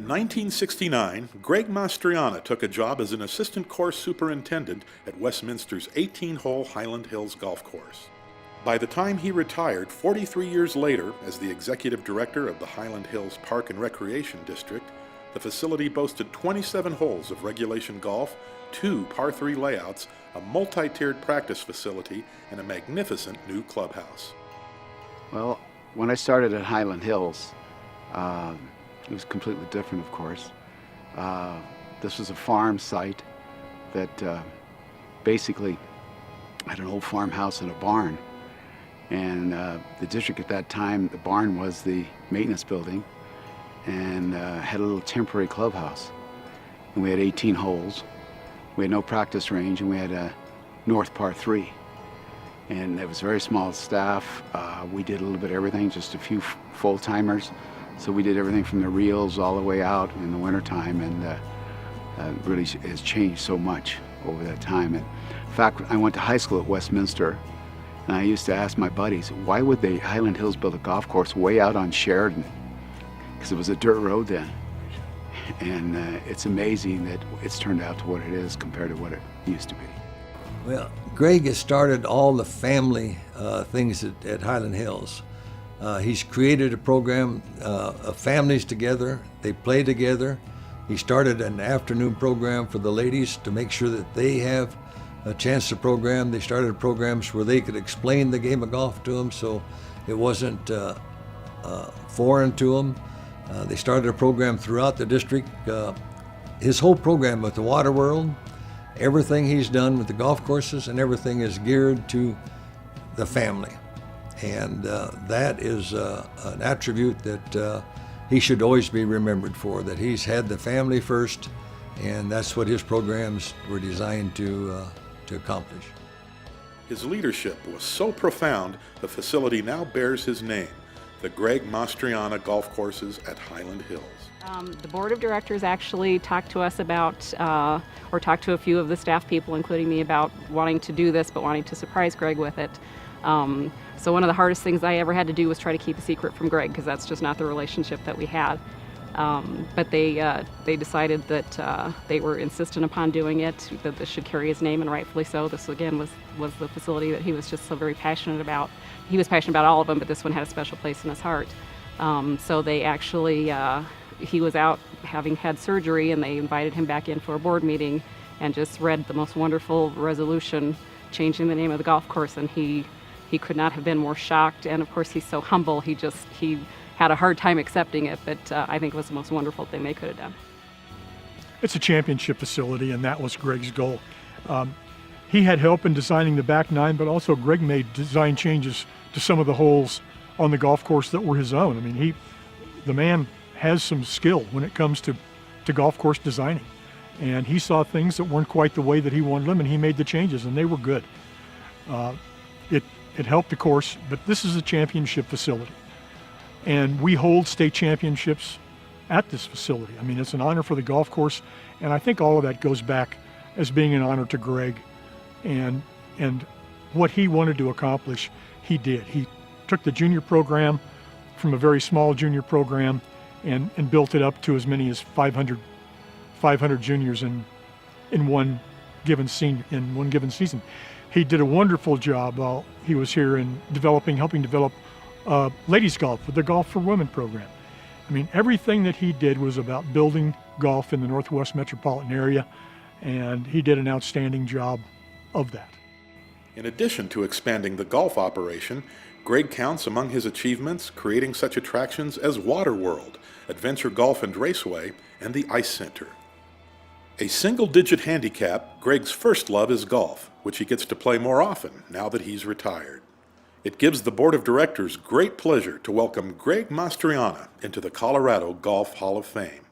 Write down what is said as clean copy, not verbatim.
1969, Greg Mastriona took a job as an assistant course superintendent at Westminster's 18-hole Highland Hills Golf Course. By the time he retired, 43 years later, as the executive director of the Highland Hills Park and Recreation District, the facility boasted 27 holes of regulation golf, 2 par 3 layouts, a multi-tiered practice facility, and a magnificent new clubhouse. Well, when I started at Highland Hills, it was completely different, of course. This was a farm site that basically had an old farmhouse and a barn. And the district at that time, the barn was the maintenance building and had a little temporary clubhouse. And we had 18 holes. We had no practice range, and we had a north par 3. And it was very small staff. We did a little bit of everything, just a few full-timers. So we did everything from the reels all the way out in the wintertime, and really has changed so much over that time. And in fact, I went to high school at Westminster, and I used to ask my buddies, why would the Highland Hills build a golf course way out on Sheridan? Because it was a dirt road then. And it's amazing that it's turned out to what it is compared to what it used to be. Well, Greg has started all the family things at Highland Hills. He's created a program of families together. They play together. He started an afternoon program for the ladies to make sure that they have a chance to program. They started programs where they could explain the game of golf to them so it wasn't foreign to them. They started a program throughout the district. His whole program with the water world, everything he's done with the golf courses and everything is geared to the family. And that is an attribute that he should always be remembered for, that he's had the family first, and that's what his programs were designed to accomplish. His leadership was so profound, the facility now bears his name, the Greg Mastriona Golf Courses at Highland Hills. The board of directors actually talked to us about, or talked to a few of the staff people, including me, about wanting to do this, but wanting to surprise Greg with it. So one of the hardest things I ever had to do was try to keep a secret from Greg, because that's just not the relationship that we had. But they decided that they were insistent upon doing it, that this should carry his name, and rightfully so. This, again, was the facility that he was just so very passionate about. He was passionate about all of them, but this one had a special place in his heart. So they actually, he was out having had surgery, and they invited him back in for a board meeting and just read the most wonderful resolution changing the name of the golf course, and he could not have been more shocked. And of course, he's so humble, he had a hard time accepting it, but I think it was the most wonderful thing they could have done. It's a championship facility, and that was Greg's goal. He had help in designing the back nine, but also Greg made design changes to some of the holes on the golf course that were his own. I mean, the man has some skill when it comes to golf course designing. And he saw things that weren't quite the way that he wanted them, and he made the changes, and they were good. It helped the course, but this is a championship facility. And we hold state championships at this facility. I mean, it's an honor for the golf course, and I think all of that goes back as being an honor to Greg. And what he wanted to accomplish, he did. He took the junior program from a very small junior program and built it up to as many as 500 juniors in one given season. He did a wonderful job while he was here in helping develop ladies golf with the Golf for Women program. I mean, everything that he did was about building golf in the Northwest metropolitan area, and he did an outstanding job of that. In addition to expanding the golf operation, Greg counts among his achievements creating such attractions as Water World, Adventure Golf and Raceway, and the Ice Center. A single-digit handicap, Greg's first love is golf, which he gets to play more often now that he's retired. It gives the Board of Directors great pleasure to welcome Greg Mastriona into the Colorado Golf Hall of Fame.